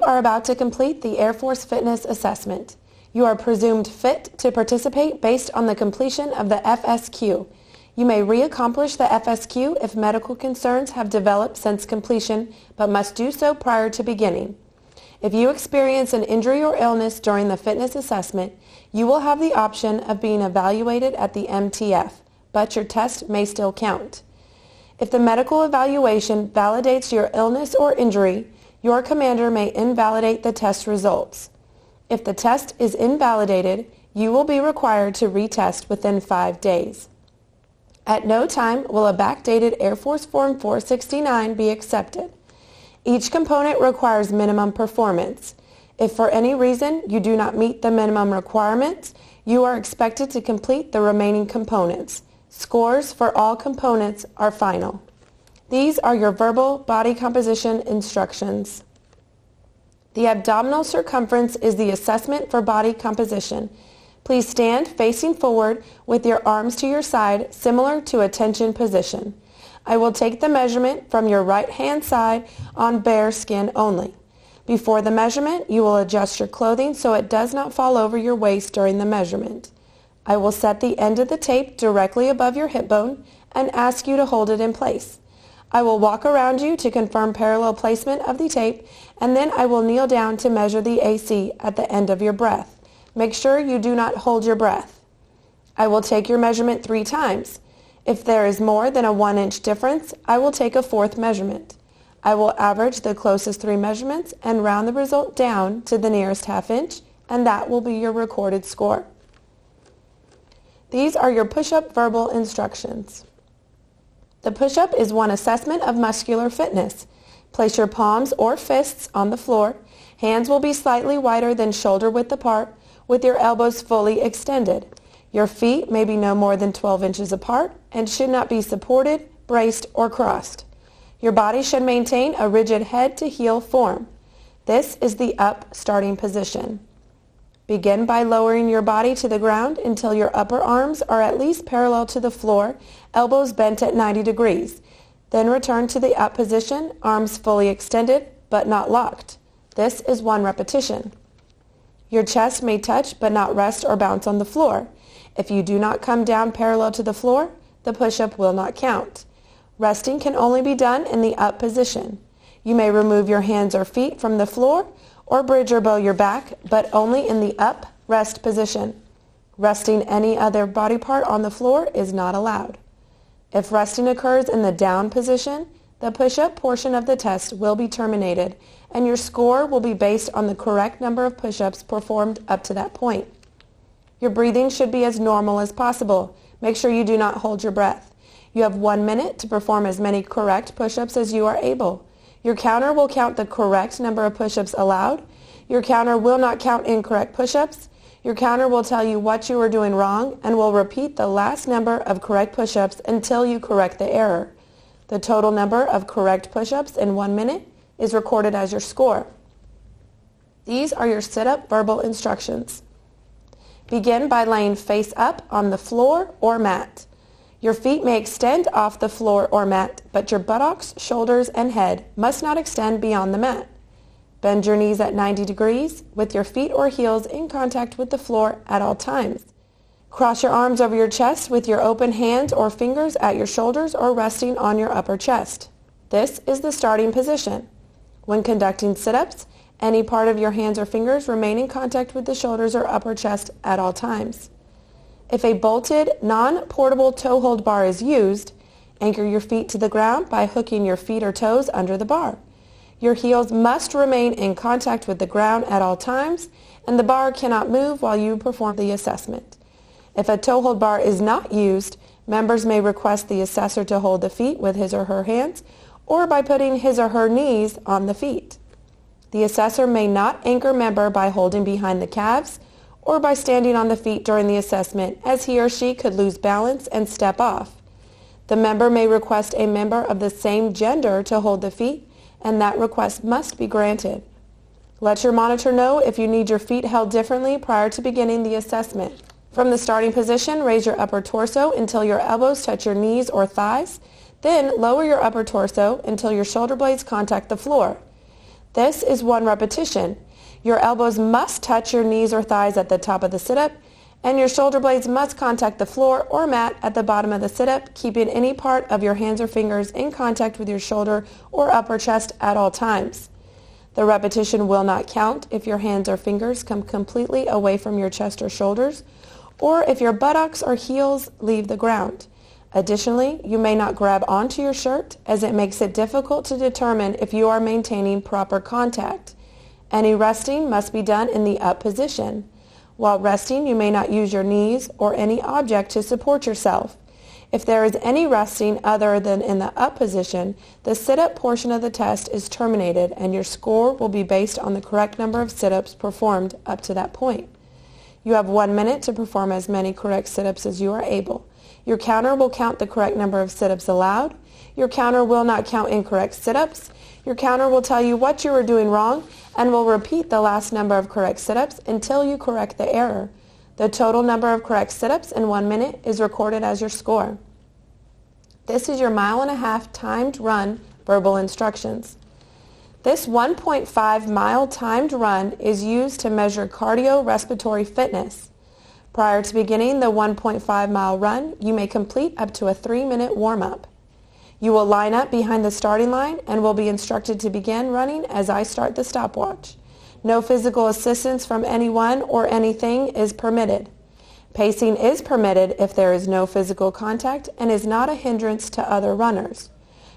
are about to complete the Air Force Fitness Assessment. You are presumed fit to participate based on the completion of the FSQ. You may re-accomplish the FSQ if medical concerns have developed since completion, but must do so prior to beginning. If you experience an injury or illness during the fitness assessment, you will have the option of being evaluated at the MTF, but your test may still count. If the medical evaluation validates your illness or injury, your commander may invalidate the test results. If the test is invalidated, you will be required to retest within 5 days. At no time will a backdated Air Force Form 469 be accepted. Each component requires minimum performance. If for any reason you do not meet the minimum requirements, you are expected to complete the remaining components. Scores for all components are final. These are your verbal body composition instructions. The abdominal circumference is the assessment for body composition. Please stand facing forward with your arms to your side, similar to attention position. I will take the measurement from your right hand side on bare skin only. Before the measurement, you will adjust your clothing so it does not fall over your waist during the measurement. I will set the end of the tape directly above your hip bone and ask you to hold it in place. I will walk around you to confirm parallel placement of the tape, and then I will kneel down to measure the AC at the end of your breath. Make sure you do not hold your breath. I will take your measurement 3 times. If there is more than a 1-inch difference, I will take a 4th measurement. I will average the closest 3 measurements and round the result down to the nearest 1/2 inch, and that will be your recorded score. These are your push-up verbal instructions. The push-up is one assessment of muscular fitness. Place your palms or fists on the floor. Hands will be slightly wider than shoulder width apart, with your elbows fully extended. Your feet may be no more than 12 inches apart and should not be supported, braced, or crossed. Your body should maintain a rigid head to heel form. This is the up starting position. Begin by lowering your body to the ground until your upper arms are at least parallel to the floor, elbows bent at 90 degrees. Then return to the up position, arms fully extended but not locked. This is 1 repetition. Your chest may touch but not rest or bounce on the floor. If you do not come down parallel to the floor, the push-up will not count. Resting can only be done in the up position. You may remove your hands or feet from the floor or bridge or bow your back, but only in the up rest position. Resting any other body part on the floor is not allowed. If resting occurs in the down position, the push-up portion of the test will be terminated, and your score will be based on the correct number of push-ups performed up to that point. Your breathing should be as normal as possible. Make sure you do not hold your breath. You have 1 minute to perform as many correct push-ups as you are able. Your counter will count the correct number of push-ups allowed. Your counter will not count incorrect push-ups. Your counter will tell you what you are doing wrong and will repeat the last number of correct push-ups until you correct the error. The total number of correct push-ups in 1 minute is recorded as your score. These are your sit-up verbal instructions. Begin by laying face up on the floor or mat. Your feet may extend off the floor or mat, but your buttocks, shoulders, and head must not extend beyond the mat. Bend your knees at 90 degrees with your feet or heels in contact with the floor at all times. Cross your arms over your chest with your open hands or fingers at your shoulders or resting on your upper chest. This is the starting position. When conducting sit-ups, any part of your hands or fingers remain in contact with the shoulders or upper chest at all times. If a bolted, non-portable toe hold bar is used, anchor your feet to the ground by hooking your feet or toes under the bar. Your heels must remain in contact with the ground at all times, and the bar cannot move while you perform the assessment. If a toe hold bar is not used, members may request the assessor to hold the feet with his or her hands, or by putting his or her knees on the feet. The assessor may not anchor member by holding behind the calves, or by standing on the feet during the assessment, as he or she could lose balance and step off. The member may request a member of the same gender to hold the feet, and that request must be granted. Let your monitor know if you need your feet held differently prior to beginning the assessment. From the starting position, raise your upper torso until your elbows touch your knees or thighs. Then lower your upper torso until your shoulder blades contact the floor. This is 1 repetition. Your elbows must touch your knees or thighs at the top of the sit-up, and your shoulder blades must contact the floor or mat at the bottom of the sit-up, keeping any part of your hands or fingers in contact with your shoulder or upper chest at all times. The repetition will not count if your hands or fingers come completely away from your chest or shoulders, or if your buttocks or heels leave the ground. Additionally, you may not grab onto your shirt, as it makes it difficult to determine if you are maintaining proper contact. Any resting must be done in the up position. While resting, you may not use your knees or any object to support yourself. If there is any resting other than in the up position, the sit-up portion of the test is terminated and your score will be based on the correct number of sit-ups performed up to that point. You have 1 minute to perform as many correct sit-ups as you are able. Your counter will count the correct number of sit-ups allowed. Your counter will not count incorrect sit-ups. Your counter will tell you what you were doing wrong and will repeat the last number of correct sit-ups until you correct the error. The total number of correct sit-ups in 1 minute is recorded as your score. This is your 1.5 mile timed run verbal instructions. This 1.5 mile timed run is used to measure cardiorespiratory fitness. Prior to beginning the 1.5 mile run, you may complete up to a 3-minute warm-up. You will line up behind the starting line and will be instructed to begin running as I start the stopwatch. No physical assistance from anyone or anything is permitted. Pacing is permitted if there is no physical contact and is not a hindrance to other runners.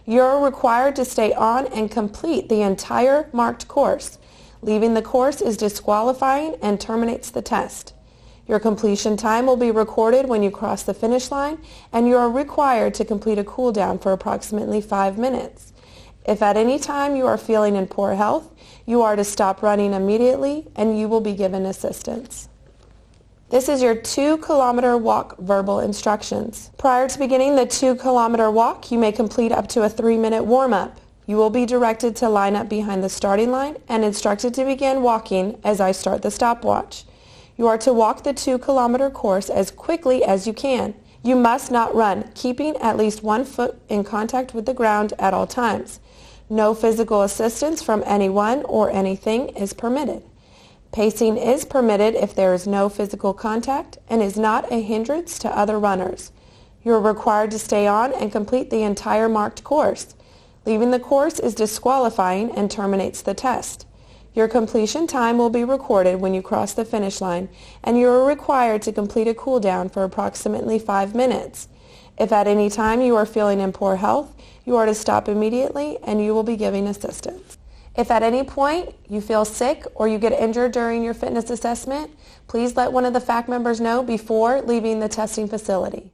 You're required to stay on and complete the entire marked course. Leaving the course is disqualifying and terminates the test. Your completion time will be recorded when you cross the finish line, and you are required to complete a cool down for approximately 5 minutes. If at any time you are feeling in poor health, you are to stop running immediately and you will be given assistance. This is your 2-kilometer walk verbal instructions. Prior to beginning the 2-kilometer walk, you may complete up to a 3-minute warm-up. You will be directed to line up behind the starting line and instructed to begin walking as I start the stopwatch. You are to walk the 2-kilometer course as quickly as you can. You must not run, keeping at least 1 foot in contact with the ground at all times. No physical assistance from anyone or anything is permitted. Pacing is permitted if there is no physical contact and is not a hindrance to other runners. You are required to stay on and complete the entire marked course. Leaving the course is disqualifying and terminates the test. Your completion time will be recorded when you cross the finish line, and you are required to complete a cool down for approximately 5 minutes. If at any time you are feeling in poor health, you are to stop immediately and you will be giving assistance. If at any point you feel sick or you get injured during your fitness assessment, please let one of the FAC members know before leaving the testing facility.